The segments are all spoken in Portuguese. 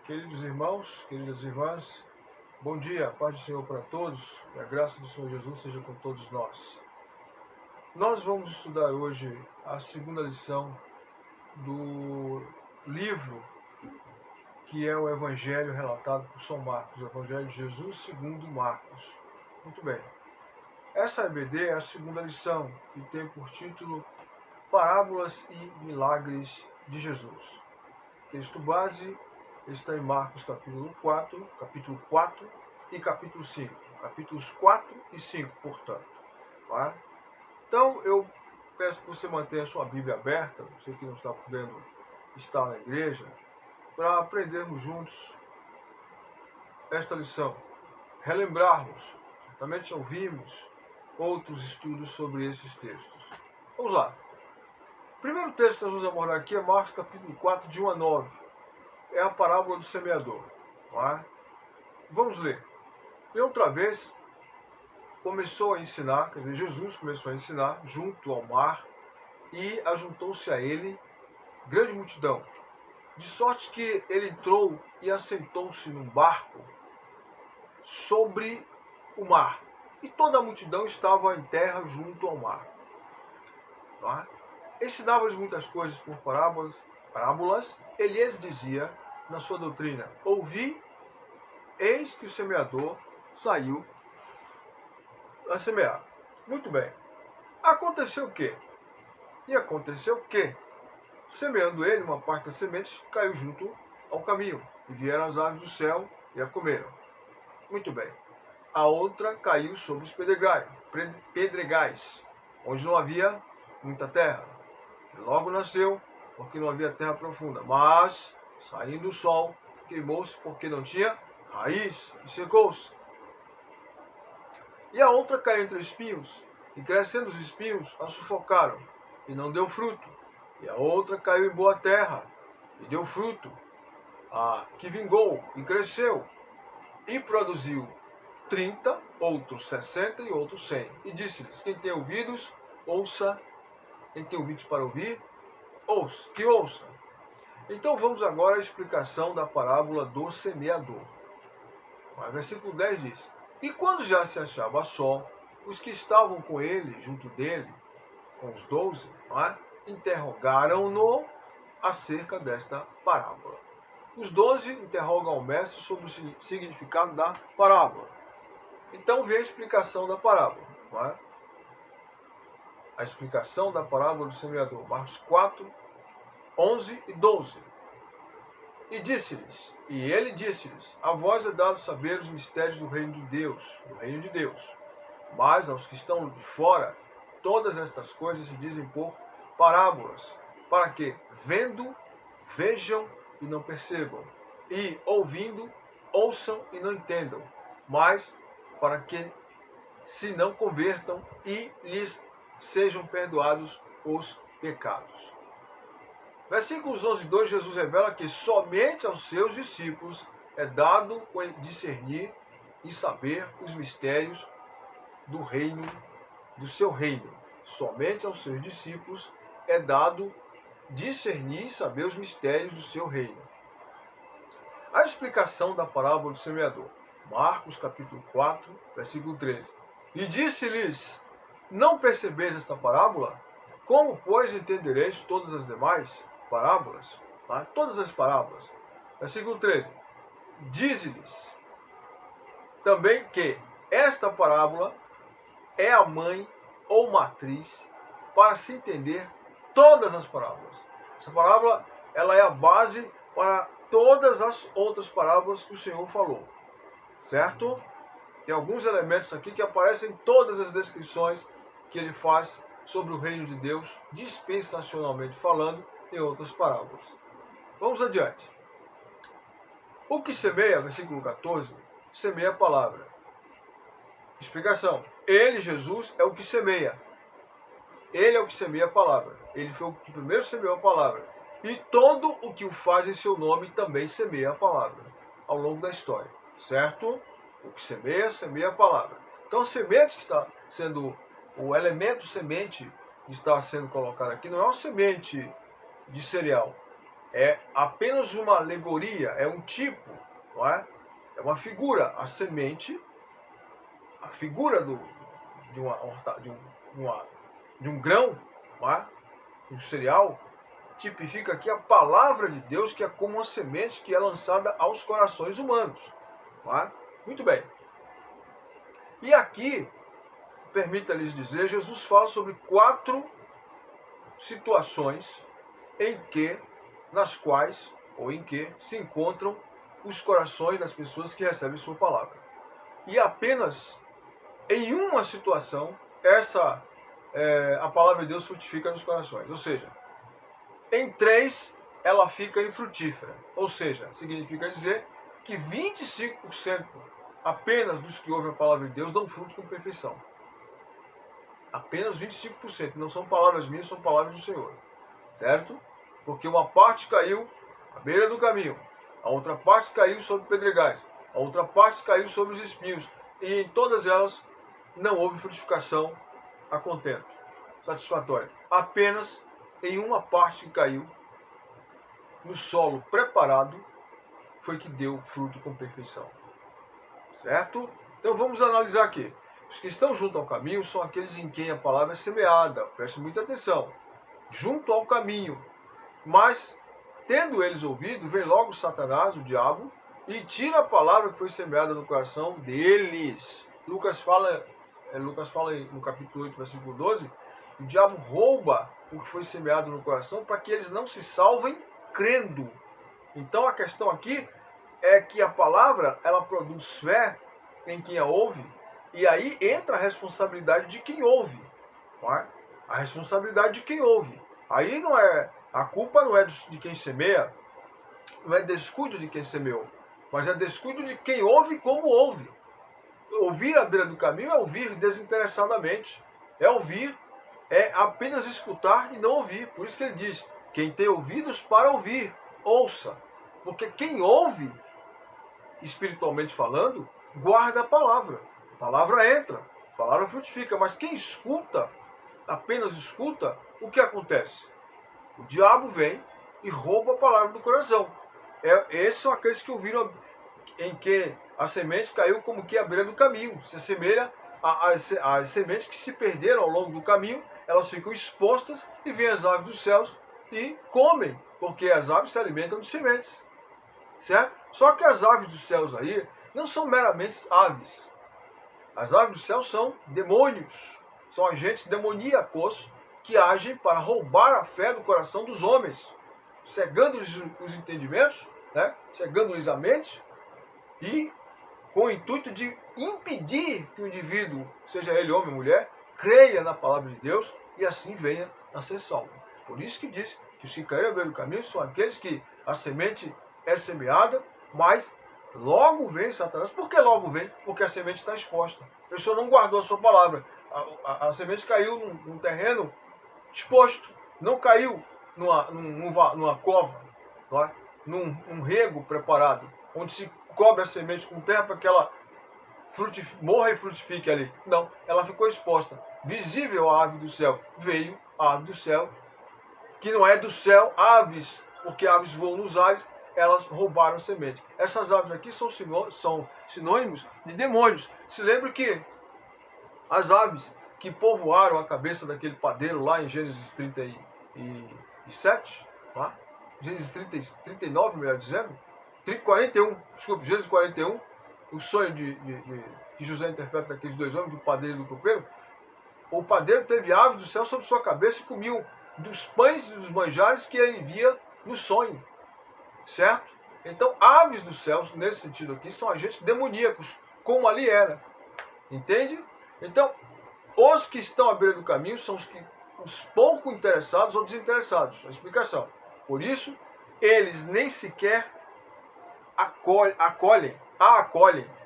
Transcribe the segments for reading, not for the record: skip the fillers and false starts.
Queridos irmãos, queridas irmãs, bom dia, a paz do Senhor para todos e a graça do Senhor Jesus seja com todos nós. Nós vamos estudar hoje a segunda lição do livro que é o Evangelho relatado por São Marcos, o Evangelho de Jesus segundo Marcos. Muito bem. Essa EBD é a segunda lição e tem por título Parábolas e Milagres de Jesus. Texto base está em Marcos capítulo 4 e capítulo 5. Capítulos 4 e 5, portanto. Tá? Então, eu peço que você mantenha a sua Bíblia aberta, você que não está podendo estar na igreja, para aprendermos juntos esta lição. Relembrarmos, certamente ouvimos outros estudos sobre esses textos. Vamos lá. O primeiro texto que nós vamos abordar aqui é Marcos capítulo 4, de 1 a 9. É a parábola do semeador. Tá? Vamos ler. E outra vez, começou a ensinar, quer dizer, Jesus começou a ensinar junto ao mar e ajuntou-se a ele grande multidão, de sorte que ele entrou e assentou-se num barco sobre o mar, e toda a multidão estava em terra junto ao mar. Tá? Ensinava-lhes muitas coisas por parábolas, ele lhes dizia na sua doutrina: ouvi, eis que o semeador saiu a semear. Muito bem. Aconteceu o quê? E aconteceu que, semeando ele, uma parte das sementes caiu junto ao caminho, e vieram as aves do céu e a comeram. Muito bem. A outra caiu sobre os pedregais, onde não havia muita terra. E logo nasceu, porque não havia terra profunda. Mas, saindo o sol, queimou-se porque não tinha raiz e secou-se. E a outra caiu entre espinhos, e crescendo os espinhos, a sufocaram, e não deu fruto. E a outra caiu em boa terra, e deu fruto, que vingou e cresceu, e produziu 30, outros 60 e outros 100. E disse-lhes: quem tem ouvidos, ouça. Quem tem ouvidos para ouvir, ouça, que ouça. Então vamos agora à explicação da parábola do semeador. O versículo 10 diz: e quando já se achava só, os que estavam com ele, junto dele, com os 12, interrogaram-no acerca desta parábola. Os 12 interrogam o mestre sobre o significado da parábola. Então vem a explicação da parábola. A explicação da parábola do semeador. Marcos 4, 11 e 12. E ele disse-lhes: a vós é dado saber os mistérios do reino de Deus. Mas aos que estão de fora, todas estas coisas se dizem por parábolas, para que, vendo, vejam e não percebam, e ouvindo, ouçam e não entendam, mas para que se não convertam e lhes sejam perdoados os pecados. Versículos 11 e 2, Jesus revela que somente aos seus discípulos é dado discernir e saber os mistérios do reino, do seu reino. Somente aos seus discípulos é dado discernir e saber os mistérios do seu reino. A explicação da parábola do semeador. Marcos capítulo 4, versículo 13. E disse-lhes: não percebeis esta parábola? Como, pois, entendereis todas as demais parábolas? Todas as parábolas. Versículo 13. Diz-lhes também que esta parábola é a mãe ou matriz para se entender todas as parábolas. Essa parábola, ela é a base para todas as outras parábolas que o Senhor falou. Certo? Tem alguns elementos aqui que aparecem em todas as descrições que ele faz sobre o reino de Deus, dispensacionalmente falando, em outras parábolas. Vamos adiante. O que semeia, versículo 14, semeia a palavra. Explicação. Ele, Jesus, é o que semeia. Ele é o que semeia a palavra. Ele foi o que primeiro semeou a palavra. E todo o que o faz em seu nome também semeia a palavra, ao longo da história. Certo? O que semeia, semeia a palavra. Então, a semente que está sendo, o elemento semente que está sendo colocado aqui, não é uma semente de cereal. é apenas uma alegoria, é um tipo, não é? É uma figura. A semente, a figura de um grão, não é? Um cereal, tipifica aqui a palavra de Deus, que é como uma semente que é lançada aos corações humanos. Não é? Muito bem. E aqui, permita-lhes dizer, Jesus fala sobre 4 situações nas quais se encontram os corações das pessoas que recebem sua palavra. E apenas em uma situação, a palavra de Deus frutifica nos corações. Ou seja, em 3, ela fica infrutífera. Ou seja, significa dizer que 25% apenas dos que ouvem a palavra de Deus dão fruto com perfeição. Apenas 25%. Não são palavras minhas, são palavras do Senhor. Certo? Porque uma parte caiu à beira do caminho, a outra parte caiu sobre pedregais, a outra parte caiu sobre os espinhos, e em todas elas não houve frutificação a contento, satisfatória. Apenas em uma parte que caiu no solo preparado foi que deu fruto com perfeição. Certo? Então vamos analisar aqui. Os que estão junto ao caminho são aqueles em quem a palavra é semeada. Preste muita atenção. Junto ao caminho. Mas, tendo eles ouvido, vem logo Satanás, o diabo, e tira a palavra que foi semeada no coração deles. Lucas fala no capítulo 8, versículo 12, o diabo rouba o que foi semeado no coração para que eles não se salvem crendo. Então a questão aqui é que a palavra, ela produz fé em quem a ouve, e aí entra a responsabilidade de quem ouve. Não é? A responsabilidade de quem ouve. Aí não é, a culpa não é de quem semeia, não é descuido de quem semeou, mas é descuido de quem ouve como ouve. Ouvir à beira do caminho é ouvir desinteressadamente. É ouvir, é apenas escutar e não ouvir. Por isso que ele diz, quem tem ouvidos para ouvir, ouça. Porque quem ouve, espiritualmente falando, guarda a palavra. A palavra entra, a palavra frutifica. Mas quem escuta, apenas escuta, o que acontece? O diabo vem e rouba a palavra do coração. Esses são aqueles que ouviram em que a semente caiu como que à beira do caminho. Se assemelha às sementes que se perderam ao longo do caminho, elas ficam expostas e vêm as aves dos céus e comem, porque as aves se alimentam de sementes. Certo? Só que as aves dos céus aí não são meramente aves. As aves dos céus são demônios, são agentes demoníacos que agem para roubar a fé do coração dos homens, cegando-lhes os entendimentos, né? Cegando-lhes a mente, e com o intuito de impedir que o indivíduo, seja ele homem ou mulher, creia na palavra de Deus e assim venha a ser salvo. Por isso que diz que os que caíram à beira do caminho são aqueles que a semente é semeada, mas logo vem Satanás. Por que logo vem? Porque a semente está exposta. A pessoa não guardou a sua palavra. A semente caiu num terreno exposto. Não caiu numa cova, não é? num rego preparado, onde se cobre a semente com terra para que ela morra e frutifique ali. Não, ela ficou exposta. Visível à ave do céu. Veio a ave do céu, que não é do céu, aves, porque aves voam nos ares, elas roubaram a semente. Essas aves aqui são sinônimos de demônios. Se lembre que as aves que povoaram a cabeça daquele padeiro lá em Gênesis 37, tá? Gênesis 39, melhor dizendo, 41, desculpe, Gênesis 41, o sonho que José interpreta daqueles dois homens, do padeiro e do copeiro. O padeiro teve aves do céu sobre sua cabeça e comiam dos pães e dos manjares que ele via no sonho. Certo? Então, aves dos céus, nesse sentido aqui, são agentes demoníacos, como ali era. Entende? Então, os que estão à beira do caminho são os pouco interessados ou desinteressados. A explicação. Por isso, eles nem sequer acolhem.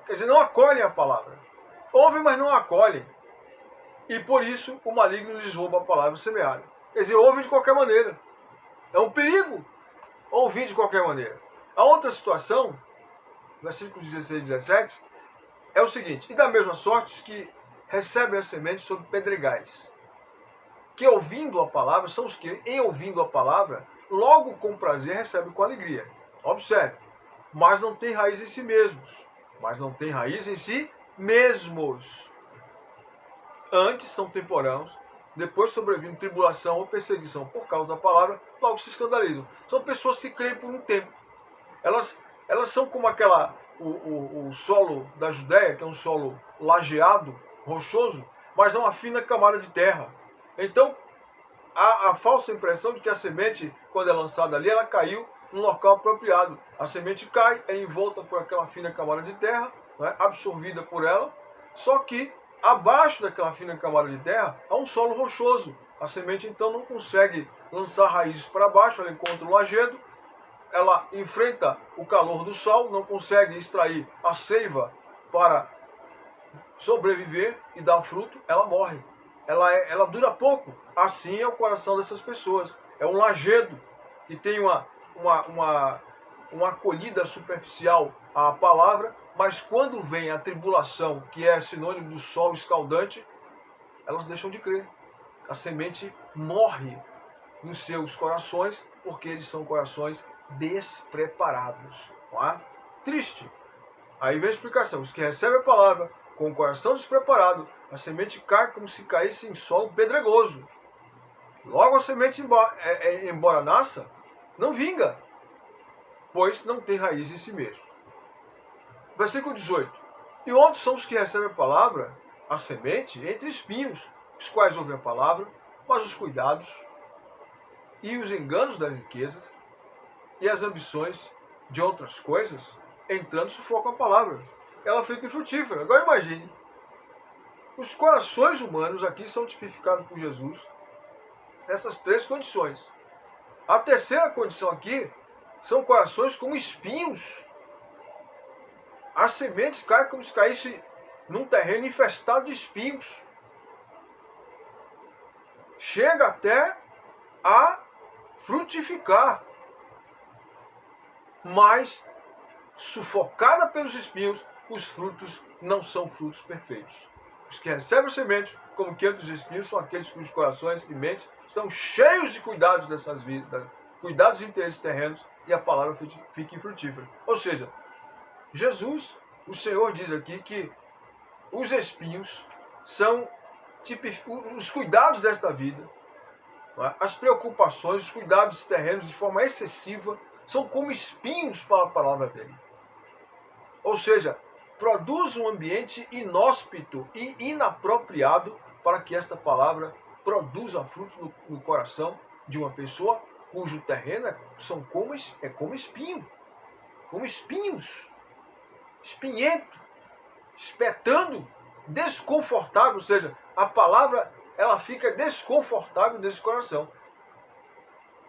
Quer dizer, não acolhem a palavra. Ouvem, mas não acolhem. E por isso, o maligno lhes rouba a palavra semeada. Quer dizer, ouvem de qualquer maneira. É um perigo ouvir de qualquer maneira. A outra situação, versículos 16 e 17, é o seguinte: e da mesma sorte os que recebem a semente sobre pedregais, que ouvindo a palavra, são os que, em ouvindo a palavra, logo com prazer recebem com alegria. Observe, mas não tem raiz em si mesmos. Mas não tem raiz em si mesmos. Antes são temporâneos, depois sobrevindo tribulação ou perseguição por causa da palavra, logo se escandalizam. São pessoas que creem por um tempo. Elas são como o solo da Judéia, que é um solo lajeado, rochoso, mas é uma fina camada de terra. Então, há a falsa impressão de que a semente, quando é lançada ali, ela caiu no local apropriado. A semente cai, é envolta por aquela fina camada de terra, né, absorvida por ela, só que abaixo daquela fina camada de terra há um solo rochoso. A semente então não consegue lançar raízes para baixo, ela encontra o lajedo, ela enfrenta o calor do sol, não consegue extrair a seiva para sobreviver e dar fruto, ela morre. Ela dura pouco. Assim é o coração dessas pessoas. É um lajedo que tem uma acolhida superficial à palavra, mas quando vem a tribulação, que é sinônimo do sol escaldante, elas deixam de crer. A semente morre nos seus corações, porque eles são corações despreparados. Não é? Triste. Aí vem a explicação. Os que recebem a palavra com o coração despreparado, a semente cai como se caísse em solo pedregoso. Logo a semente, embora nasça, não vinga, pois não tem raiz em si mesmo. Versículo 18. E outros são os que recebem a palavra, a semente, entre espinhos, os quais ouvem a palavra, mas os cuidados e os enganos das riquezas e as ambições de outras coisas, entrando, sufocam a palavra. Ela fica infrutífera. Agora imagine, os corações humanos aqui são tipificados por Jesus nessas três condições. A terceira condição aqui são corações como espinhos. As sementes caem como se caísse num terreno infestado de espinhos. Chega até a frutificar, mas sufocada pelos espinhos, os frutos não são frutos perfeitos. Os que recebem a semente, como que entre os espinhos, são aqueles cujos corações e mentes estão cheios de cuidados dessas vidas, cuidados e interesses terrenos, e a palavra fica infrutífera. Ou seja, Jesus, o Senhor, diz aqui que os espinhos são os cuidados desta vida, as preocupações, os cuidados terrenos de forma excessiva, são como espinhos para a palavra dele. Ou seja, produz um ambiente inóspito e inapropriado para que esta palavra produza fruto no coração de uma pessoa cujo terreno é como espinho, como espinhos, espinhento, espetando, desconfortável. Ou seja, a palavra ela fica desconfortável nesse coração.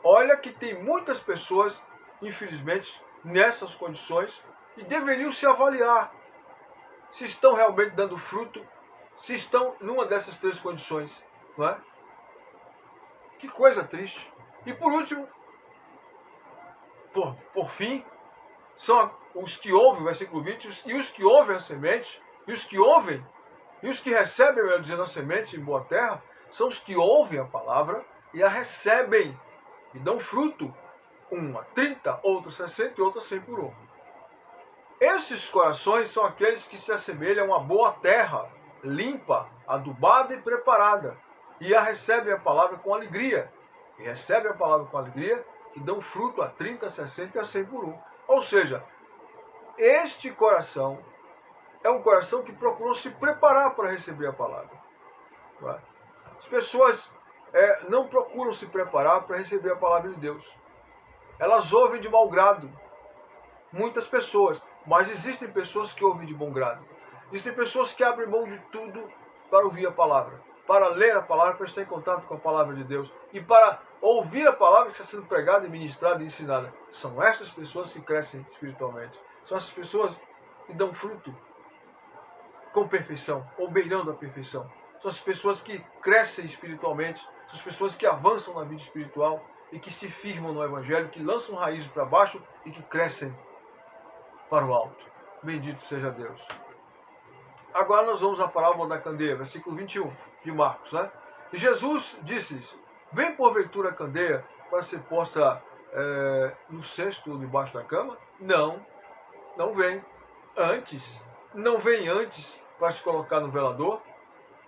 Olha que tem muitas pessoas, infelizmente, nessas condições, e deveriam se avaliar se estão realmente dando fruto, se estão numa dessas três condições. Não é? Que coisa triste. E por último, por fim, são os que ouvem, versículo 20, e os que ouvem a semente, e os que ouvem, e os que recebem, melhor dizendo, a semente em boa terra, são os que ouvem a palavra e a recebem, e dão fruto, uma 30, outra 60 e outra 100 por 1. Esses corações são aqueles que se assemelham a uma boa terra, limpa, adubada e preparada, e a recebem a palavra com alegria. E recebem a palavra com alegria e dão fruto a 30, 60 e a 100 por 1. Ou seja, este coração é um coração que procurou se preparar para receber a palavra. As pessoas não procuram se preparar para receber a palavra de Deus. Elas ouvem de mau grado. Muitas pessoas. Mas existem pessoas que ouvem de bom grado. Existem pessoas que abrem mão de tudo para ouvir a palavra, para ler a palavra, para estar em contato com a palavra de Deus e para ouvir a palavra que está sendo pregada, ministrada e ensinada. São essas pessoas que crescem espiritualmente. São essas pessoas que dão fruto com perfeição, ou beirando a perfeição. São as pessoas que crescem espiritualmente, são as pessoas que avançam na vida espiritual e que se firmam no Evangelho, que lançam raízes para baixo e que crescem para o alto. Bendito seja Deus. Agora nós vamos à parábola da candeia, versículo 21 de Marcos. E Jesus disse-lhes: Vem porventura a candeia para ser posta no cesto ou debaixo da cama? Não, não vem. Não vem antes para se colocar no velador?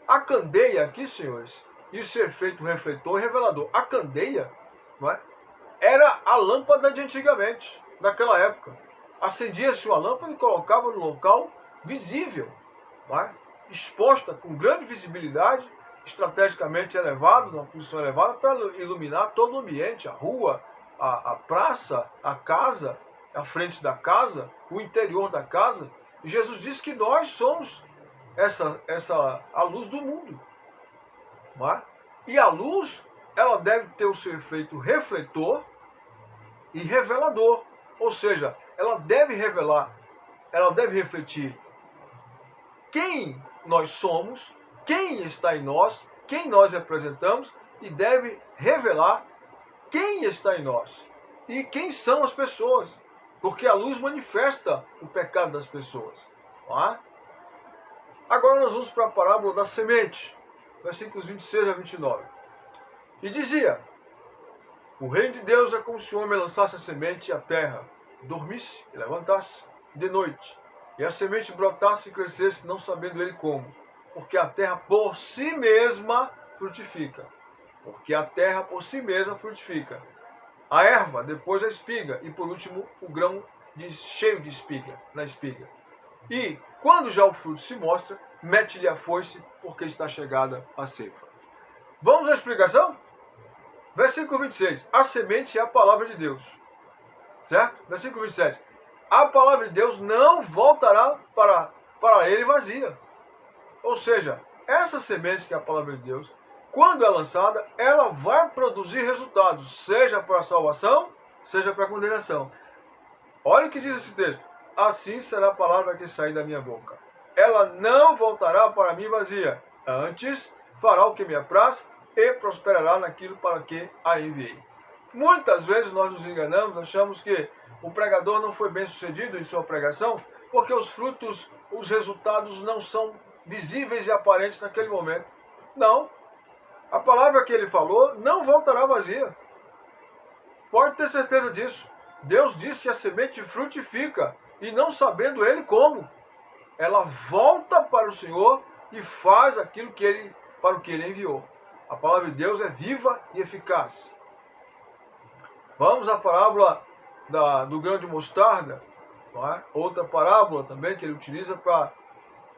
A candeia aqui, senhores, isso é efeito refletor e revelador. A candeia, não é, era a lâmpada de antigamente, daquela época. Acendia-se uma lâmpada e colocava no local visível, não é, exposta com grande visibilidade, estrategicamente elevado, numa posição elevada, para iluminar todo o ambiente, a rua, a praça, a casa, a frente da casa, o interior da casa. E Jesus disse que nós somos a luz do mundo. Não é? E a luz, ela deve ter o seu efeito refletor e revelador. Ou seja, ela deve revelar, ela deve refletir quem nós somos, quem está em nós, quem nós representamos, e deve revelar quem está em nós e quem são as pessoas. Porque a luz manifesta o pecado das pessoas. Não é? Agora nós vamos para a parábola da semente, versículos 26 a 29. E dizia: o reino de Deus é como se o homem lançasse a semente à terra, dormisse e levantasse de noite, e a semente brotasse e crescesse, não sabendo ele como, porque a terra por si mesma frutifica. Porque a terra por si mesma frutifica. A erva, depois a espiga, e por último o grão cheio de espiga, na espiga. E, quando já o fruto se mostra, mete-lhe a foice, porque está chegada a ceifa. Vamos à explicação? Versículo 26. A semente é a palavra de Deus. Certo? Versículo 27. A palavra de Deus não voltará para ele vazia. Ou seja, essa semente que é a palavra de Deus, quando é lançada, ela vai produzir resultados, seja para a salvação, seja para a condenação. Olha o que diz esse texto. Assim será a palavra que sair da minha boca. Ela não voltará para mim vazia. Antes, fará o que me apraz e prosperará naquilo para que a enviei. Muitas vezes nós nos enganamos, achamos que o pregador não foi bem sucedido em sua pregação, porque os frutos, os resultados não são visíveis e aparentes naquele momento. Não. A palavra que ele falou não voltará vazia. Pode ter certeza disso. Deus disse que a semente frutifica, e não sabendo ele como, ela volta para o Senhor e faz aquilo para o que ele enviou. A palavra de Deus é viva e eficaz. Vamos à parábola do grão de mostarda, não é? Outra parábola também que ele utiliza para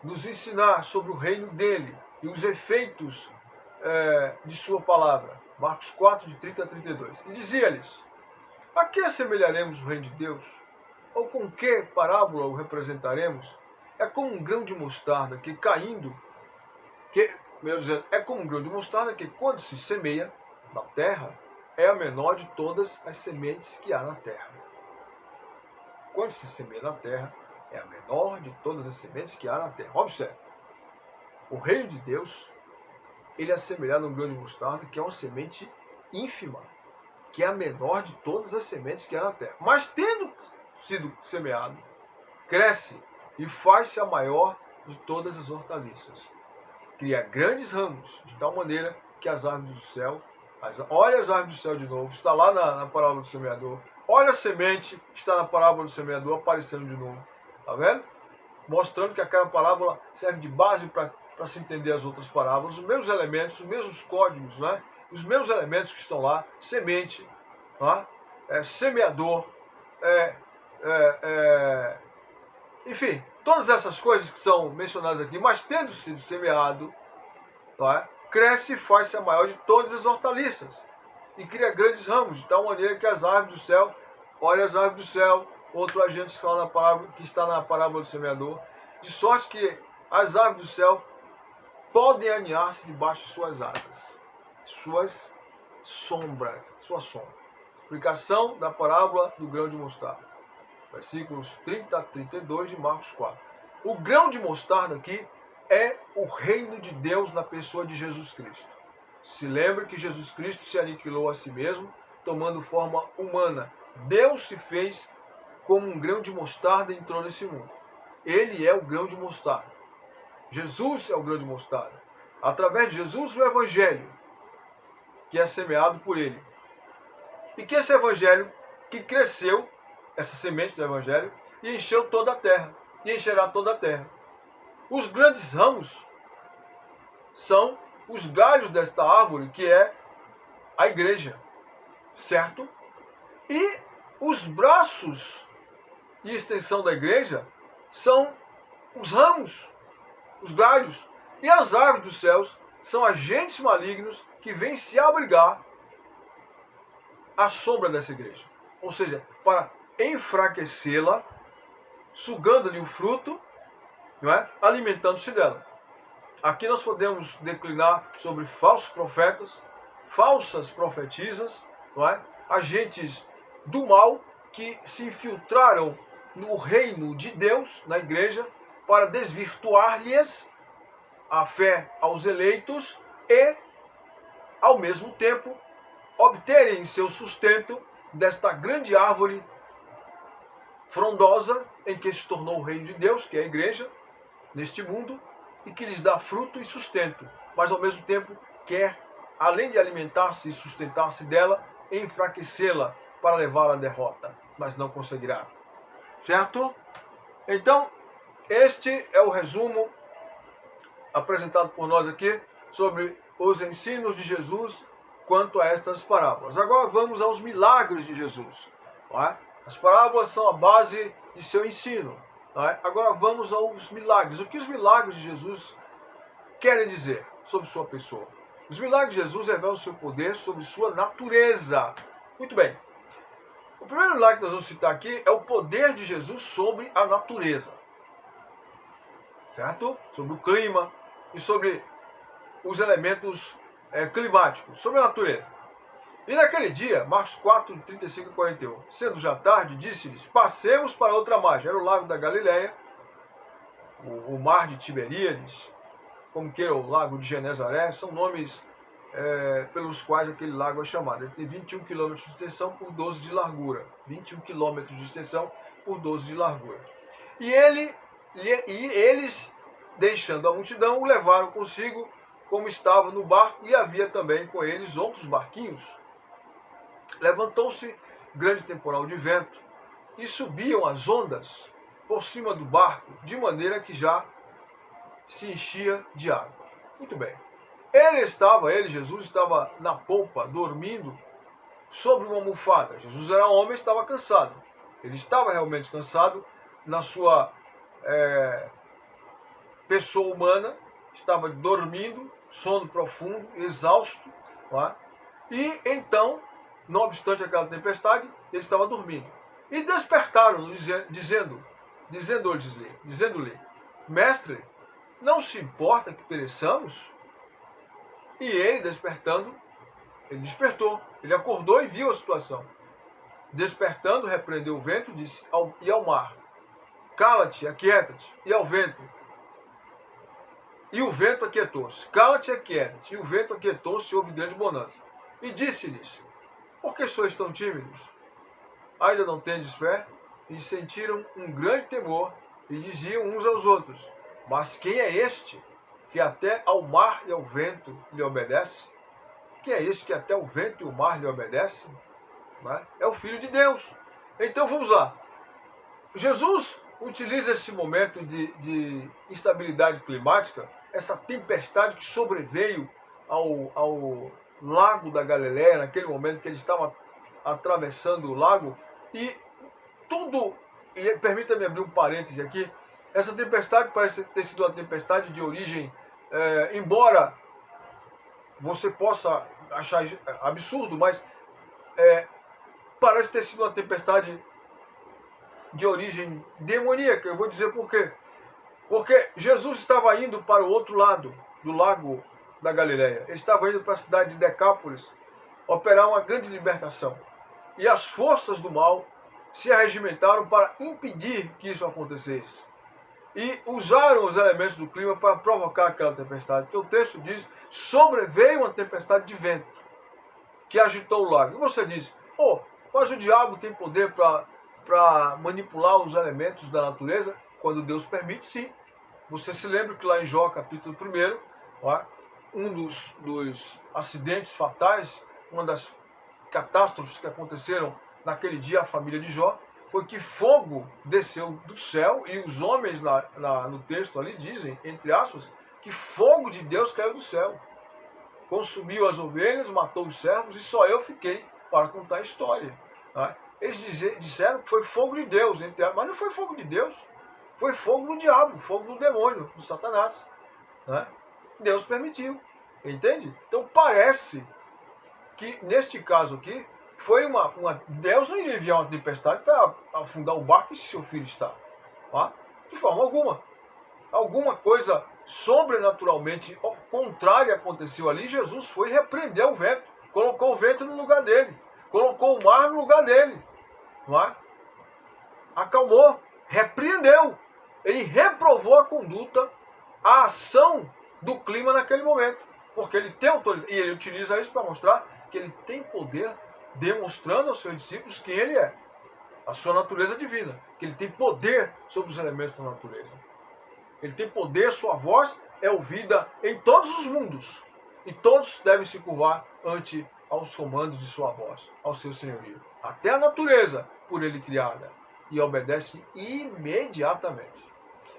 nos ensinar sobre o reino dele e os efeitos de sua palavra. Marcos 4, de 30 a 32. E dizia-lhes: a que assemelharemos o reino de Deus? Ou com que parábola o representaremos? É como um grão de mostarda que caindo, é como um grão de mostarda que, quando se semeia na terra, é a menor de todas as sementes que há na terra. Quando se semeia na terra, é a menor de todas as sementes que há na terra. Observe, o reino de Deus, ele é assemelhado a um grão de mostarda, que é uma semente ínfima, que é a menor de todas as sementes que há na terra. Mas tendo sido semeado, cresce e faz-se a maior de todas as hortaliças. Cria grandes ramos, de tal maneira que as árvores do céu, olha as árvores do céu de novo, está lá na parábola do semeador. Olha a semente, está na parábola do semeador, aparecendo de novo. Está vendo? Mostrando que aquela parábola serve de base para se entender as outras parábolas. Os mesmos elementos, os mesmos códigos, né? Os mesmos elementos que estão lá: semente, tá? Semeador, enfim, todas essas coisas que são mencionadas aqui. Mas tendo sido semeado, tá? Cresce e faz-se a maior de todas as hortaliças e cria grandes ramos, de tal maneira que as árvores do céu, olha as árvores do céu, outro agente que está na parábola do semeador, de sorte que as árvores do céu podem aninhar-se debaixo de suas asas, suas sombras, sua sombra. Explicação da parábola do grão de mostarda, versículos 30 a 32 de Marcos 4. O grão de mostarda aqui é o reino de Deus na pessoa de Jesus Cristo. Se lembre que Jesus Cristo se aniquilou a si mesmo, tomando forma humana. Deus se fez como um grão de mostarda e entrou nesse mundo. Ele é o grão de mostarda. Jesus é o grão de mostarda. Através de Jesus, o Evangelho que é semeado por ele. E que esse evangelho que cresceu, essa semente do evangelho, e encheu toda a terra, e encherá toda a terra. Os grandes ramos são os galhos desta árvore, que é a igreja, certo? E os braços e extensão da igreja são os ramos, os galhos. E as aves dos céus são agentes malignos que vêm se abrigar à sombra dessa igreja. Ou seja, para enfraquecê-la, sugando-lhe o fruto, não é? Alimentando-se dela. Aqui nós podemos declinar sobre falsos profetas, falsas profetisas, não é? Agentes do mal que se infiltraram no reino de Deus, na igreja, para desvirtuar-lhes a fé aos eleitos e, ao mesmo tempo, obterem seu sustento desta grande árvore frondosa em que se tornou o reino de Deus, que é a igreja, neste mundo, e que lhes dá fruto e sustento, mas ao mesmo tempo quer, além de alimentar-se e sustentar-se dela, enfraquecê-la para levá-la à derrota, mas não conseguirá. Certo? Então, este é o resumo apresentado por nós aqui sobre os ensinos de Jesus quanto a estas parábolas. Agora vamos aos milagres de Jesus. Não é? As parábolas são a base de seu ensino. Não é? Agora vamos aos milagres. O que os milagres de Jesus querem dizer sobre sua pessoa? Os milagres de Jesus revelam seu poder sobre sua natureza. Muito bem. O primeiro milagre que nós vamos citar aqui é o poder de Jesus sobre a natureza. Certo? Sobre o clima e sobre os elementos climáticos, sobre a natureza. E naquele dia, Marcos 4, 35 e 41, sendo já tarde, disse-lhes, passemos para outra margem. Era o lago da Galileia, o mar de Tiberíades, como queira o lago de Genezaré, são nomes pelos quais aquele lago é chamado. Ele tem 21 km de extensão por 12 de largura. 21 km de extensão por 12 de largura. E eles, deixando a multidão, o levaram consigo, como estava no barco, e havia também com eles outros barquinhos. Levantou-se grande temporal de vento, e subiam as ondas por cima do barco, de maneira que já se enchia de água. Muito bem. Jesus, estava na polpa, dormindo sobre uma almofada. Jesus era homem, estava cansado. Ele estava realmente cansado na sua pessoa humana, estava dormindo, sono profundo, exausto. Não é? E então, não obstante aquela tempestade, ele estava dormindo. E despertaram-no, dizendo-lhe, mestre, não se importa que pereçamos? E ele, despertando, ele despertou, ele acordou e viu a situação. Despertando, repreendeu o vento, disse e ao mar, cala-te, aquieta-te, e ao vento. E o vento aquietou-se. Cala-te, aquieta-te, e o vento aquietou-se, e houve grande bonança. E disse-lhes, por que sois tão tímidos? Ainda não tendes fé? E sentiram um grande temor, e diziam uns aos outros, mas quem é este que até ao mar e ao vento lhe obedece? Quem é este que até o vento e o mar lhe obedecem? É o Filho de Deus. Então vamos lá. Jesus utiliza esse momento de instabilidade climática, essa tempestade que sobreveio ao lago da Galileia, naquele momento que ele estava atravessando o lago, e tudo, e permita-me abrir um parêntese aqui, essa tempestade parece ter sido uma tempestade de origem, embora você possa achar absurdo, mas parece ter sido uma tempestade de origem demoníaca. Eu vou dizer por quê. Porque Jesus estava indo para o outro lado do lago da Galileia. Ele estava indo para a cidade de Decápolis operar uma grande libertação. E as forças do mal se arregimentaram para impedir que isso acontecesse. E usaram os elementos do clima para provocar aquela tempestade. Porque o texto diz, sobreveio uma tempestade de vento que agitou o lago. E você diz, mas o diabo tem poder para manipular os elementos da natureza? Quando Deus permite, sim. Você se lembra que lá em Jó, capítulo 1, um dos acidentes fatais, uma das catástrofes que aconteceram naquele dia à família de Jó, foi que fogo desceu do céu, e os homens no texto ali dizem, entre aspas, que fogo de Deus caiu do céu. Consumiu as ovelhas, matou os servos, e só eu fiquei para contar a história. Tá? Eles disseram que foi fogo de Deus, mas não foi fogo de Deus, foi fogo do diabo, fogo do demônio, do Satanás. Né? Deus permitiu, entende? Então parece que neste caso aqui, foi Deus não iria enviar uma tempestade para afundar o barco e seu filho está. Tá? De forma alguma. Alguma coisa sobrenaturalmente contrária aconteceu ali. Jesus foi e repreendeu o vento, colocou o vento no lugar dele, colocou o mar no lugar dele. Não é? Acalmou, repreendeu. Ele reprovou a conduta, a ação do clima naquele momento. Porque ele tem autoridade. E ele utiliza isso para mostrar que ele tem poder, demonstrando aos seus discípulos quem ele é. A sua natureza divina. Que ele tem poder sobre os elementos da natureza. Ele tem poder, sua voz é ouvida em todos os mundos. E todos devem se curvar ante aos comandos de sua voz, ao seu senhorio. Até a natureza, por ele criada. E obedece imediatamente.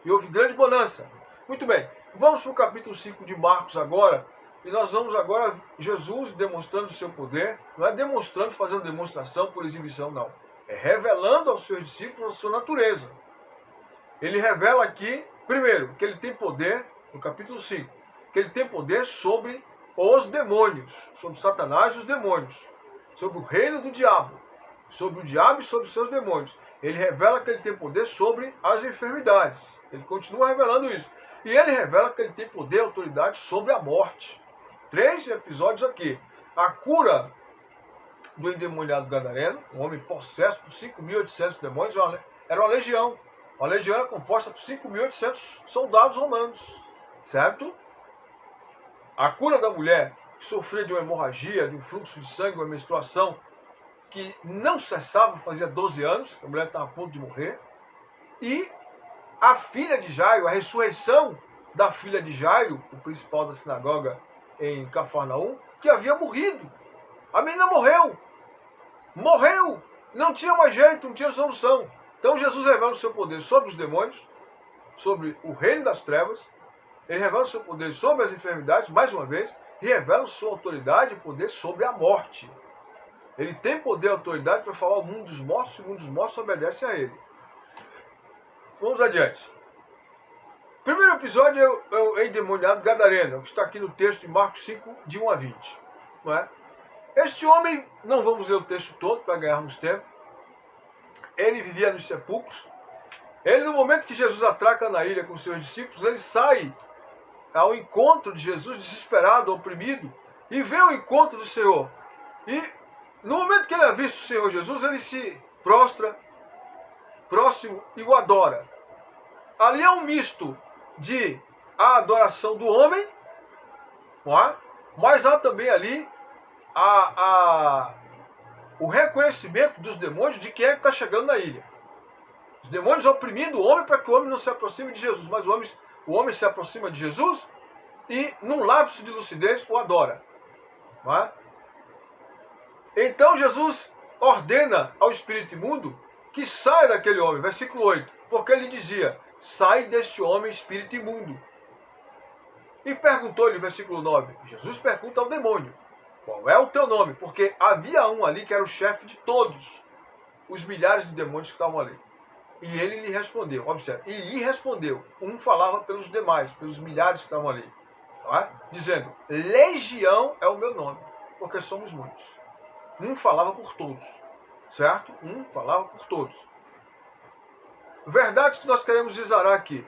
E houve grande bonança. Muito bem, vamos para o capítulo 5 de Marcos agora. E nós vamos agora, Jesus demonstrando o seu poder. Não é demonstrando, fazendo demonstração por exibição, não. É revelando aos seus discípulos a sua natureza. Ele revela aqui, primeiro, que ele tem poder, no capítulo 5, que ele tem poder sobre os demônios, sobre Satanás e os demônios, sobre o reino do diabo, sobre o diabo e sobre os seus demônios. Ele revela que ele tem poder sobre as enfermidades. Ele continua revelando isso. E ele revela que ele tem poder e autoridade sobre a morte. 3 episódios aqui. A cura do endemoniado gadareno, um homem possesso por 5.800 demônios, era uma legião. A legião era composta por 5.800 soldados romanos. Certo? A cura da mulher que sofria de uma hemorragia, de um fluxo de sangue, uma menstruação que não cessava, fazia 12 anos, a mulher estava a ponto de morrer. E a filha de Jairo, a ressurreição da filha de Jairo, o principal da sinagoga em Cafarnaum, que havia morrido. A menina morreu. Morreu. Não tinha mais jeito, não tinha solução. Então Jesus revela o seu poder sobre os demônios, sobre o reino das trevas. Ele revela o seu poder sobre as enfermidades, mais uma vez, e revela a sua autoridade e poder sobre a morte. Ele tem poder e autoridade para falar ao mundo dos mortos, e o mundo dos mortos obedece a ele. Vamos adiante. O primeiro episódio é o endemoniado gadareno, que está aqui no texto de Marcos 5, de 1 a 20. Não é? Este homem, não vamos ler o texto todo para ganharmos tempo, ele vivia nos sepulcros. Ele, no momento que Jesus atraca na ilha com seus discípulos, ele sai ao encontro de Jesus, desesperado, oprimido, e vê o encontro do Senhor. E no momento que ele avista o Senhor Jesus, ele se prostra próximo e o adora. Ali é um misto de a adoração do homem, não é? Mas há também ali o reconhecimento dos demônios de quem é que está chegando na ilha. Os demônios oprimindo o homem para que o homem não se aproxime de Jesus, mas o homem se aproxima de Jesus e, num lapso de lucidez, o adora. Não é? Então Jesus ordena ao espírito imundo que saia daquele homem, versículo 8, porque ele dizia, sai deste homem espírito imundo. E perguntou-lhe, versículo 9, Jesus pergunta ao demônio, qual é o teu nome? Porque havia um ali que era o chefe de todos os milhares de demônios que estavam ali. E ele lhe respondeu, observe, e lhe respondeu, um falava pelos demais, pelos milhares que estavam ali, tá? Dizendo, legião é o meu nome, porque somos muitos. Um falava por todos, certo? Um falava por todos. Verdades que nós queremos exarar aqui,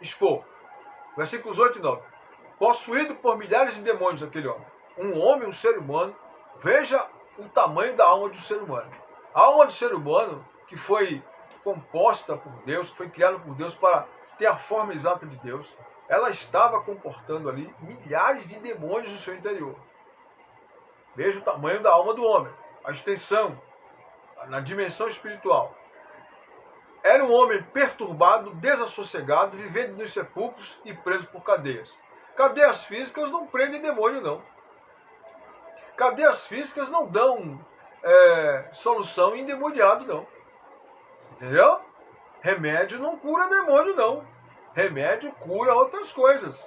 expor. Versículos 8 e 9. Possuído por milhares de demônios aquele homem. Um homem, um ser humano, veja o tamanho da alma do ser humano. A alma do ser humano que foi composta por Deus, que foi criada por Deus para ter a forma exata de Deus, ela estava comportando ali milhares de demônios no seu interior. Veja o tamanho da alma do homem, a extensão, na dimensão espiritual. Era um homem perturbado, desassossegado, vivendo nos sepulcros e preso por cadeias. Cadeias físicas não prendem demônio, não. Cadeias físicas não dão solução em endemoniado, não. Entendeu? Remédio não cura demônio, não. Remédio cura outras coisas.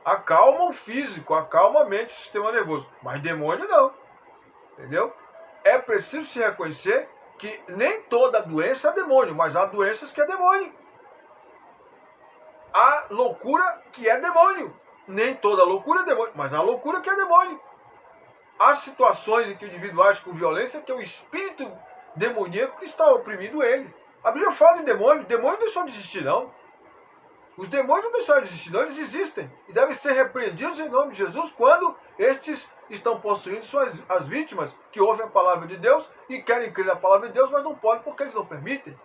Acalma o físico, acalma a mente, o sistema nervoso. Mas demônio não. Entendeu? É preciso se reconhecer que nem toda doença é demônio, mas há doenças que é demônio. Há loucura que é demônio. Nem toda loucura é demônio, mas há loucura que é demônio. Há situações em que o indivíduo age com violência que é o espírito demoníaco que está oprimindo ele. A Bíblia fala de demônio. Demônio não deixou de existir, não. Os demônios não deixaram de existir, não. Eles existem. E devem ser repreendidos em nome de Jesus quando estes estão possuindo as vítimas que ouvem a palavra de Deus e querem crer na palavra de Deus, mas não podem porque eles não permitem.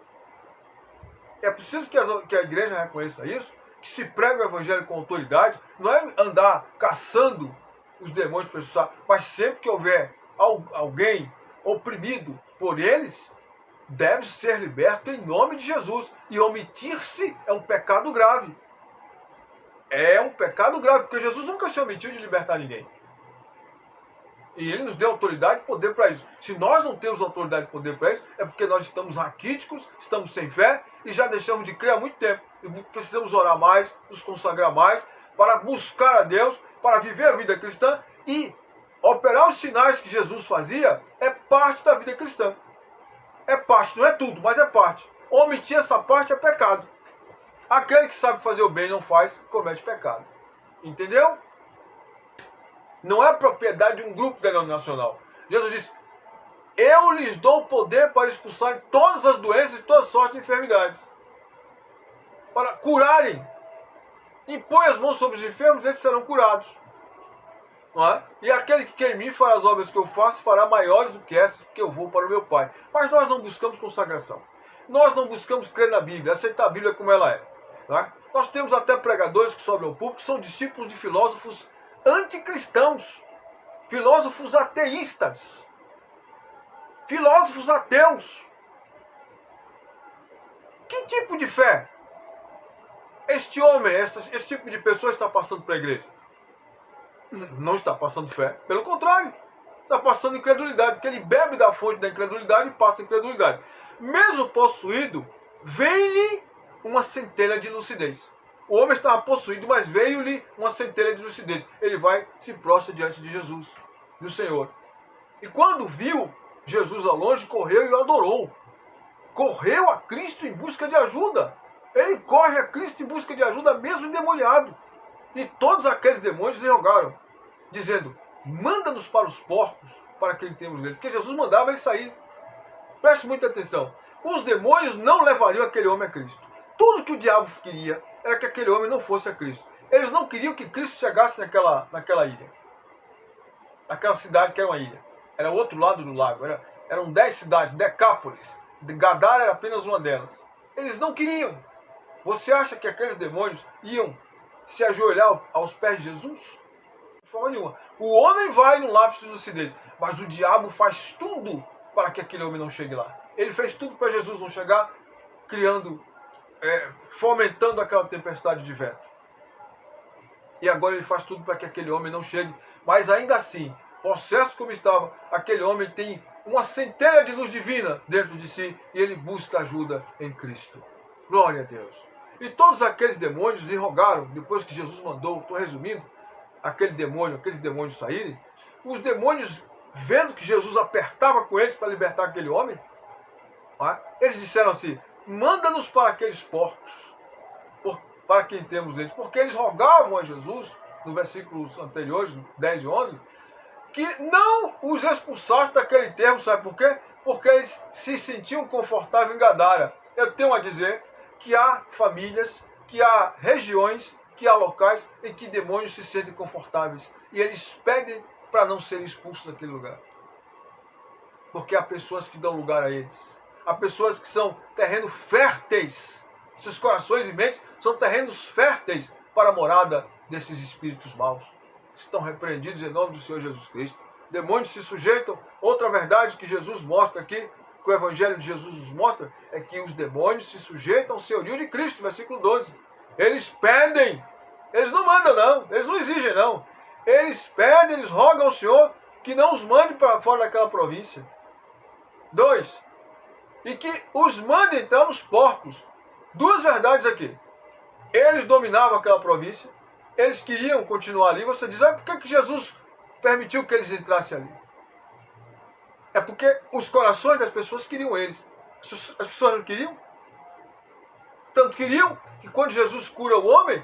É preciso que a igreja reconheça isso, que se prega o evangelho com autoridade, não é andar caçando os demônios para expulsar, mas sempre que houver alguém oprimido por eles, deve ser liberto em nome de Jesus. E omitir-se é um pecado grave. É um pecado grave, porque Jesus nunca se omitiu de libertar ninguém. E ele nos deu autoridade e poder para isso. Se nós não temos autoridade e poder para isso, é porque nós estamos raquíticos, estamos sem fé e já deixamos de crer há muito tempo. E precisamos orar mais, nos consagrar mais, para buscar a Deus, para viver a vida cristã e operar os sinais que Jesus fazia é parte da vida cristã. É parte, não é tudo, mas é parte. Omitir essa parte é pecado. Aquele que sabe fazer o bem e não faz, comete pecado. Entendeu? Não é propriedade de um grupo denominacional. Jesus disse, eu lhes dou o poder para expulsarem todas as doenças e todas sortes de enfermidades. Para curarem. Impõe as mãos sobre os enfermos, eles serão curados. Não é? E aquele que quer em mim fará as obras que eu faço, fará maiores do que essas, porque eu vou para o meu Pai. Mas nós não buscamos consagração. Nós não buscamos crer na Bíblia, aceitar a Bíblia como ela é. Não é? Nós temos até pregadores que sobem ao púlpito, que são discípulos de filósofos anticristãos, filósofos ateístas, filósofos ateus. Que tipo de fé este homem, esse tipo de pessoa está passando para a igreja? Não está passando fé, pelo contrário, está passando incredulidade, porque ele bebe da fonte da incredulidade e passa a incredulidade. Mesmo possuído, vem-lhe uma centelha de lucidez. O homem estava possuído, mas veio-lhe uma centelha de lucidez. Ele vai, se prostra diante de Jesus, do Senhor. E quando viu Jesus ao longe, correu e o adorou. Correu a Cristo em busca de ajuda. Ele corre a Cristo em busca de ajuda, mesmo endemoniado. E todos aqueles demônios lhe rogaram, dizendo, manda-nos para os porcos, para que ele tenhamos ele. Porque Jesus mandava ele sair. Preste muita atenção. Os demônios não levariam aquele homem a Cristo. Tudo que o diabo queria era que aquele homem não fosse a Cristo. Eles não queriam que Cristo chegasse naquela ilha. Naquela cidade que era uma ilha. Era o outro lado do lago. Eram 10 cidades, Decápolis. Gadara era apenas uma delas. Eles não queriam. Você acha que aqueles demônios iam se ajoelhar aos pés de Jesus? De forma nenhuma. O homem vai no lápis de lucidez, mas o diabo faz tudo para que aquele homem não chegue lá. Ele fez tudo para Jesus não chegar, fomentando aquela tempestade de vento. E agora ele faz tudo para que aquele homem não chegue. Mas ainda assim, possesso como estava, aquele homem tem uma centelha de luz divina dentro de si e ele busca ajuda em Cristo. Glória a Deus. E todos aqueles demônios lhe rogaram, depois que Jesus mandou, estou resumindo, aqueles demônios saírem, os demônios, vendo que Jesus apertava com eles para libertar aquele homem, eles disseram assim, manda-nos para aqueles porcos, para quem temos eles, porque eles rogavam a Jesus, no versículos anteriores, 10 e 11, que não os expulsasse daquele termo, sabe por quê? Porque eles se sentiam confortáveis em Gadara. Eu tenho a dizer que há famílias, que há regiões, que há locais em que demônios se sentem confortáveis. E eles pedem para não serem expulsos daquele lugar. Porque há pessoas que dão lugar a eles. Há pessoas que são terrenos férteis. Seus corações e mentes são terrenos férteis para a morada desses espíritos maus. Estão repreendidos em nome do Senhor Jesus Cristo. Demônios se sujeitam. Outra verdade que Jesus mostra aqui, que o Evangelho de Jesus nos mostra, é que os demônios se sujeitam ao senhorio de Cristo, versículo 12. Eles pedem Eles não mandam não, eles não exigem não. Eles pedem, eles rogam ao Senhor que não os mande para fora daquela província. 2. E que os mande entrar nos porcos. Duas verdades aqui. Eles dominavam aquela província, eles queriam continuar ali. Você diz, por que Jesus permitiu que eles entrassem ali? É porque os corações das pessoas queriam eles. As pessoas não queriam? Tanto queriam que quando Jesus cura o homem,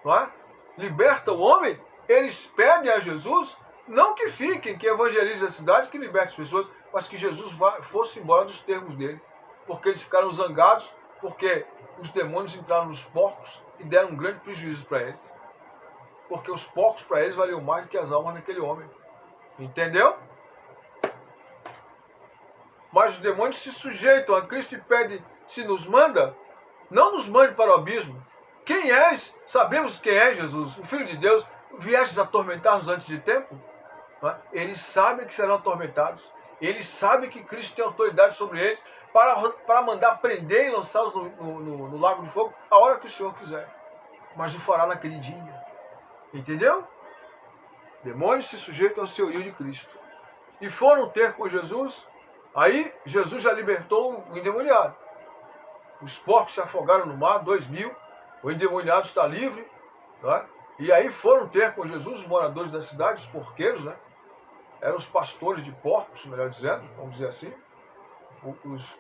não é? Liberta o homem, eles pedem a Jesus, não que fiquem, que evangelize a cidade, que liberte as pessoas, mas que Jesus fosse embora dos termos deles. Porque eles ficaram zangados, porque os demônios entraram nos porcos e deram um grande prejuízo para eles. Porque os porcos para eles valiam mais do que as almas daquele homem. Entendeu? Mas os demônios se sujeitam a Cristo e pedem, se nos manda, não nos mande para o abismo. Quem és? Sabemos quem é Jesus, o Filho de Deus. Viestes atormentar-nos antes de tempo? Eles sabem que serão atormentados. Eles sabem que Cristo tem autoridade sobre eles para mandar prender e lançá-los no lago de fogo a hora que o Senhor quiser. Mas o fará naquele dia. Entendeu? Demônios se sujeitam ao senhorio de Cristo. E foram ter com Jesus. Aí Jesus já libertou o endemoniado. Os porcos se afogaram no mar, 2.000. O endemoniado está livre. Né? E aí foram ter com Jesus os moradores da cidade, os porqueiros, né? Eram os pastores de porcos, melhor dizendo, vamos dizer assim. Os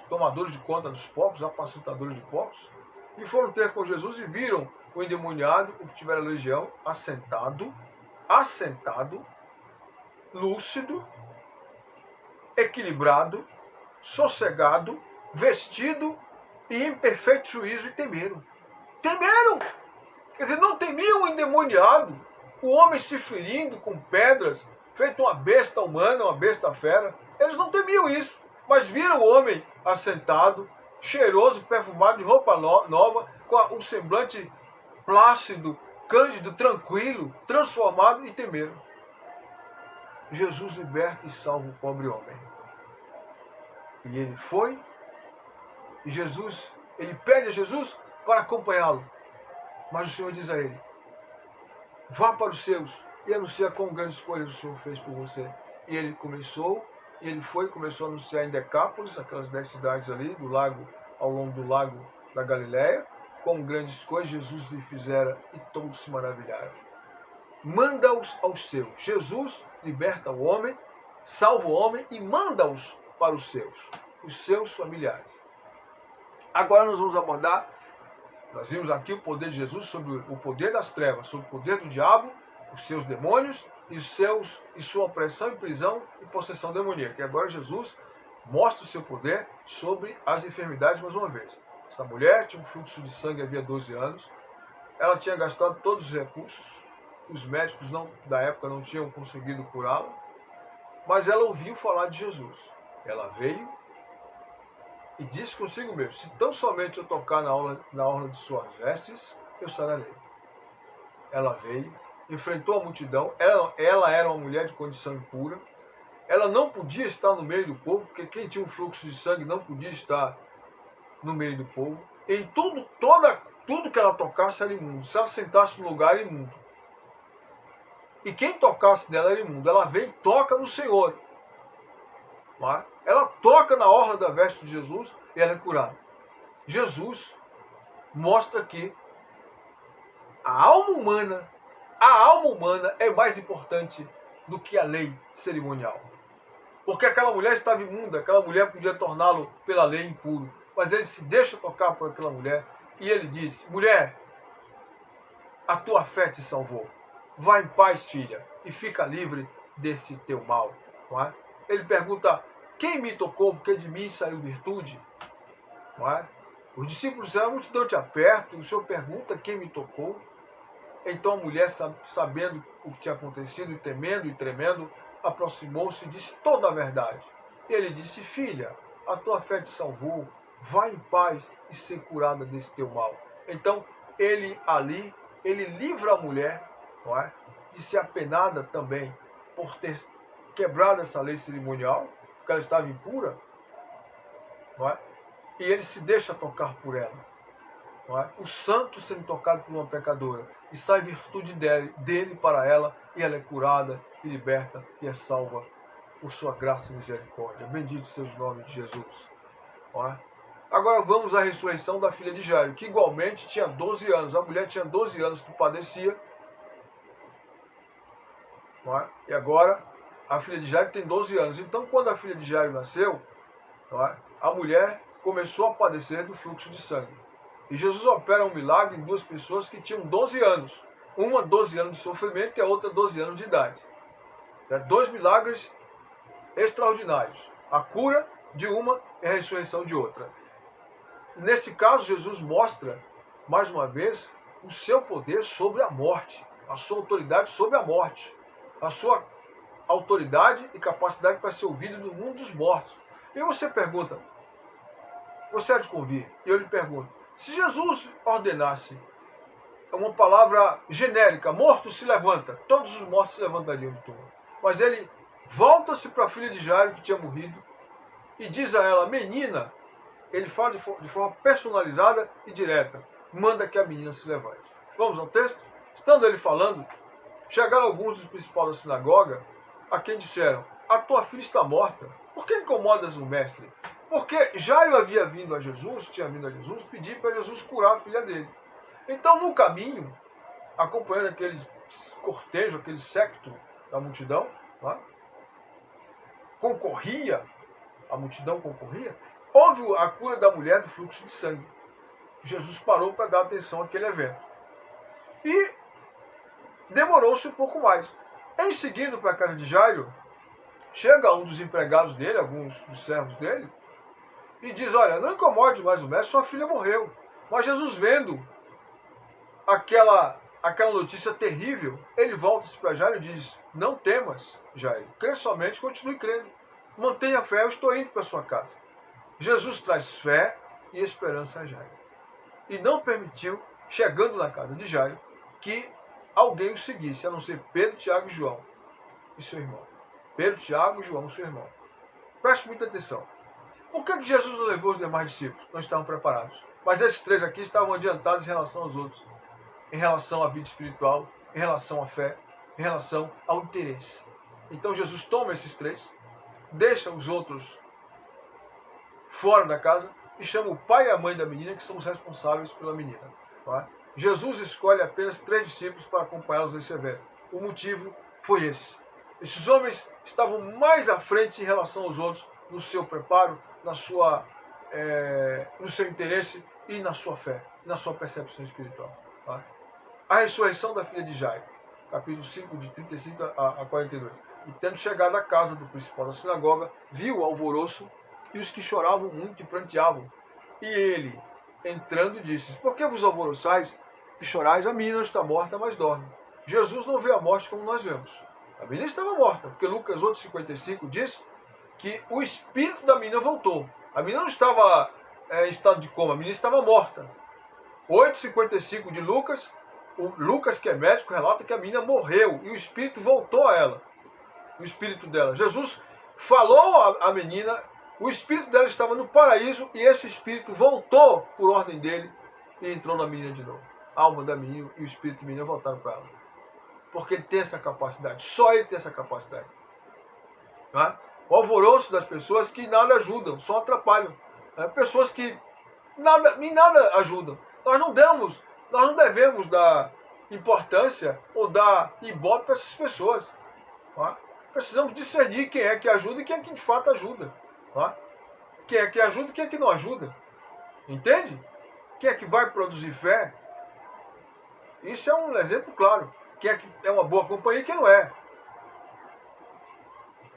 tomadores de conta dos porcos, os apacentadores de porcos. E foram ter com Jesus e viram o endemoniado, o que tiver a legião, assentado, lúcido, equilibrado, sossegado, vestido e em perfeito juízo, e temeram. Temeram! Quer dizer, não temiam o endemoniado, o homem se ferindo com pedras, feito uma besta humana, uma besta fera. Eles não temiam isso, mas viram o homem assentado, cheiroso, perfumado, de roupa nova, com um semblante plácido, cândido, tranquilo, transformado, e temeram. Jesus liberta e salva o pobre homem. E ele foi, e Jesus, ele pede a Jesus para acompanhá-lo. Mas o Senhor diz a ele, vá para os seus e anuncia quão grandes coisas o Senhor fez por você. E ele começou, e ele foi, começou a anunciar em Decápolis, aquelas 10 cidades ali, do lago, ao longo do lago da Galileia, quão grandes coisas Jesus lhe fizera, e todos se maravilharam. Manda-os aos seus. Jesus liberta o homem, salva o homem e manda-os para os seus familiares. Agora nós vamos abordar, nós vimos aqui o poder de Jesus sobre o poder das trevas, sobre o poder do diabo, os seus demônios e sua opressão e prisão e possessão demoníaca. E agora Jesus mostra o seu poder sobre as enfermidades mais uma vez. Essa mulher tinha um fluxo de sangue havia 12 anos, ela tinha gastado todos os recursos, os médicos da época não tinham conseguido curá-la, mas ela ouviu falar de Jesus. Ela veio e disse consigo mesmo, se tão somente eu tocar na orla de suas vestes, eu sararei. Ela veio, enfrentou a multidão, ela era uma mulher de condição impura, ela não podia estar no meio do povo, porque quem tinha um fluxo de sangue não podia estar no meio do povo. Em tudo que ela tocasse era imundo, se ela sentasse no lugar era imundo. E quem tocasse dela era imundo. Ela vem e toca no Senhor. Ela toca na orla da veste de Jesus e ela é curada. Jesus mostra que a alma humana é mais importante do que a lei cerimonial. Porque aquela mulher estava imunda, aquela mulher podia torná-lo pela lei impuro. Mas ele se deixa tocar por aquela mulher e ele diz, mulher, a tua fé te salvou. Vá em paz, filha, e fica livre desse teu mal. Não é? Ele pergunta, quem me tocou, porque de mim saiu virtude? Não é? Os discípulos disseram, a multidão te aperta, e o Senhor pergunta quem me tocou. Então a mulher, sabendo o que tinha acontecido, e temendo e tremendo, aproximou-se e disse toda a verdade. E ele disse, filha, a tua fé te salvou, vá em paz e ser curada desse teu mal. Então, ele livra a mulher, não é, de ser apenada também por ter quebrado essa lei cerimonial, porque ela estava impura, não é? E ele se deixa tocar por ela. não é? O santo sendo tocado por uma pecadora, e sai virtude dele para ela, e ela é curada e liberta e é salva por sua graça e misericórdia. Bendito seja o nome de Jesus. Não é? Agora vamos à ressurreição da filha de Jairo, que igualmente tinha 12 anos. A mulher tinha 12 anos que padecia. Não é? E agora a filha de Jairo tem 12 anos. Então, quando a filha de Jairo nasceu, não é? A mulher começou a padecer do fluxo de sangue. E Jesus opera um milagre em duas pessoas que tinham 12 anos. Uma 12 anos de sofrimento e a outra 12 anos de idade. Dois milagres extraordinários. A cura de uma e a ressurreição de outra. Nesse caso, Jesus mostra, mais uma vez, o seu poder sobre a morte. A sua autoridade sobre a morte. A sua autoridade e capacidade para ser ouvido no mundo dos mortos. E você pergunta, você há de convir, e eu lhe pergunto, se Jesus ordenasse uma palavra genérica, morto se levanta, todos os mortos se levantariam do túmulo. Mas ele volta-se para a filha de Jairo, que tinha morrido, e diz a ela, menina, ele fala de forma personalizada e direta, manda que a menina se levante. Vamos ao texto? Estando ele falando, chegaram alguns dos principais da sinagoga, a quem disseram, a tua filha está morta, por que incomodas o mestre? Porque Jairo havia vindo a Jesus, tinha vindo a Jesus, pedir para Jesus curar a filha dele. Então, no caminho, acompanhando aquele cortejo, aquele séquito da multidão, tá? A multidão concorria, houve a cura da mulher do fluxo de sangue. Jesus parou para dar atenção àquele evento. E demorou-se um pouco mais. Em seguida, para a casa de Jairo, chega um dos empregados dele, alguns dos servos dele, e diz, olha, não incomode mais o mestre, sua filha morreu. Mas Jesus, vendo aquela notícia terrível, ele volta-se para Jairo e diz, não temas, Jairo, crê somente, continue crendo. Mantenha a fé, eu estou indo para sua casa. Jesus traz fé e esperança a Jairo. E não permitiu, chegando na casa de Jairo, que alguém o seguisse, a não ser Pedro, Tiago e João e seu irmão. Pedro, Tiago e João, seu irmão. Preste muita atenção. Por que Jesus não levou os demais discípulos? Não estavam preparados. Mas esses três aqui estavam adiantados em relação aos outros. Em relação à vida espiritual, em relação à fé, em relação ao interesse. Então Jesus toma esses três, deixa os outros fora da casa e chama o pai e a mãe da menina, que são os responsáveis pela menina. Tá? Jesus escolhe apenas 3 discípulos para acompanhá-los nesse evento. O motivo foi esse. Esses homens estavam mais à frente em relação aos outros, no seu preparo, no seu interesse e na sua fé, na sua percepção espiritual. Tá? A ressurreição da filha de Jairo, capítulo 5, de 35 a 42. E tendo chegado à casa do principal da sinagoga, viu o alvoroço e os que choravam muito e pranteavam. E ele, entrando, disse, por que vos alvoroçais e chorais? A menina não está morta, mas dorme. Jesus não vê a morte como nós vemos. A menina estava morta, porque Lucas 8,55 diz que o espírito da menina voltou. A menina não estava em estado de coma, a menina estava morta. 8,55 de Lucas, o Lucas, que é médico, relata que a menina morreu e o espírito voltou a ela. O espírito dela. Jesus falou à menina, o espírito dela estava no paraíso e esse espírito voltou por ordem dele e entrou na menina de novo. A alma da menina e o espírito da menina voltaram para ela. Porque ele tem essa capacidade, só ele tem essa capacidade. Tá? O alvoroço das pessoas que nada ajudam, só atrapalham. Pessoas que em nada ajudam. Nós não devemos dar importância ou dar ibope para essas pessoas. Tá? Precisamos discernir quem é que ajuda e quem é que de fato ajuda. Tá? Quem é que ajuda e quem é que não ajuda. Entende? Quem é que vai produzir fé? Isso é um exemplo claro. Quem é que é uma boa companhia e quem não é.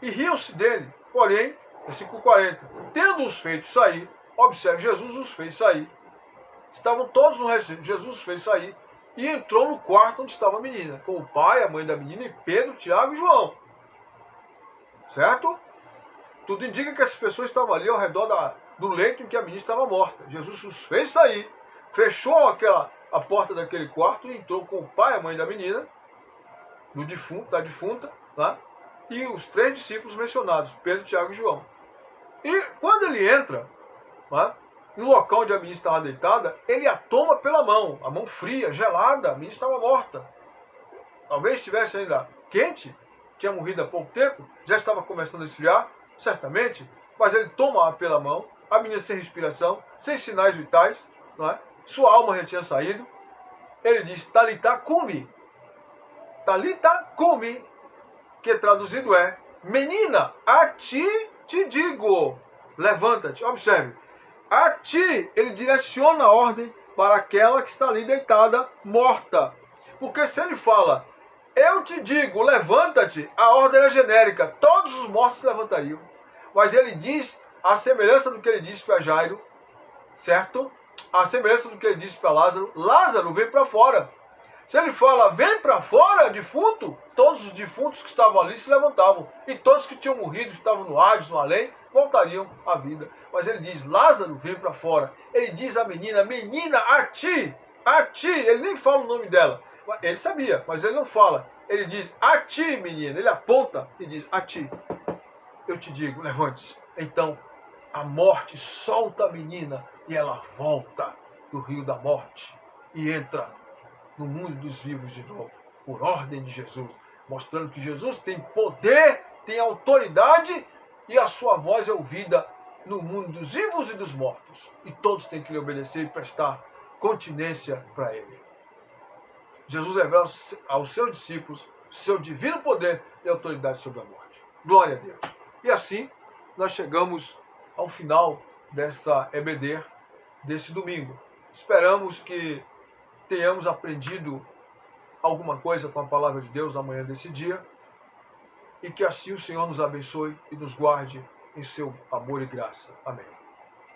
E riam-se dele. Porém, versículo 40. Tendo-os feito sair, observe, Jesus os fez sair. Estavam todos no recinto. Jesus os fez sair e entrou no quarto onde estava a menina, com o pai, a mãe da menina e Pedro, Tiago e João. Certo? Tudo indica que essas pessoas estavam ali ao redor do leito em que a menina estava morta. Jesus os fez sair, fechou a porta daquele quarto e entrou com o pai e a mãe da menina, da defunta, tá? E os 3 discípulos mencionados, Pedro, Tiago e João. E quando ele entra, tá? no local onde a menina estava deitada, ele a toma pela mão, a mão fria, gelada, a menina estava morta. Talvez estivesse ainda quente, tinha morrido há pouco tempo, já estava começando a esfriar, certamente, mas ele toma-a pela mão, a menina sem respiração, sem sinais vitais, não é? Sua alma já tinha saído. Ele diz, Talita cumi. Talita cumi, que traduzido é, menina, a ti te digo, levanta-te. Observe, a ti, ele direciona a ordem para aquela que está ali deitada, morta. Porque se ele fala, eu te digo, levanta-te, a ordem é genérica, todos os mortos se levantariam. Mas ele diz, a semelhança do que ele disse para Jairo, certo? A semelhança do que ele disse para Lázaro, Lázaro, vem para fora. Se ele fala, vem para fora, defunto, todos os defuntos que estavam ali se levantavam. E todos que tinham morrido, que estavam no Hades, no além, voltariam à vida. Mas ele diz, Lázaro, vem para fora. Ele diz à menina, menina, a ti, ele nem fala o nome dela. Ele sabia, mas ele não fala. Ele diz, a ti, menina. Ele aponta e diz, a ti, eu te digo, levante-se. Então, a morte solta a menina e ela volta do rio da morte e entra no mundo dos vivos de novo, por ordem de Jesus, mostrando que Jesus tem poder, tem autoridade e a sua voz é ouvida no mundo dos vivos e dos mortos. E todos têm que lhe obedecer e prestar continência para ele. Jesus revela aos seus discípulos seu divino poder e autoridade sobre a morte. Glória a Deus. E assim, nós chegamos ao final dessa EBD, desse domingo. Esperamos que tenhamos aprendido alguma coisa com a palavra de Deus amanhã desse dia e que assim o Senhor nos abençoe e nos guarde em seu amor e graça. Amém.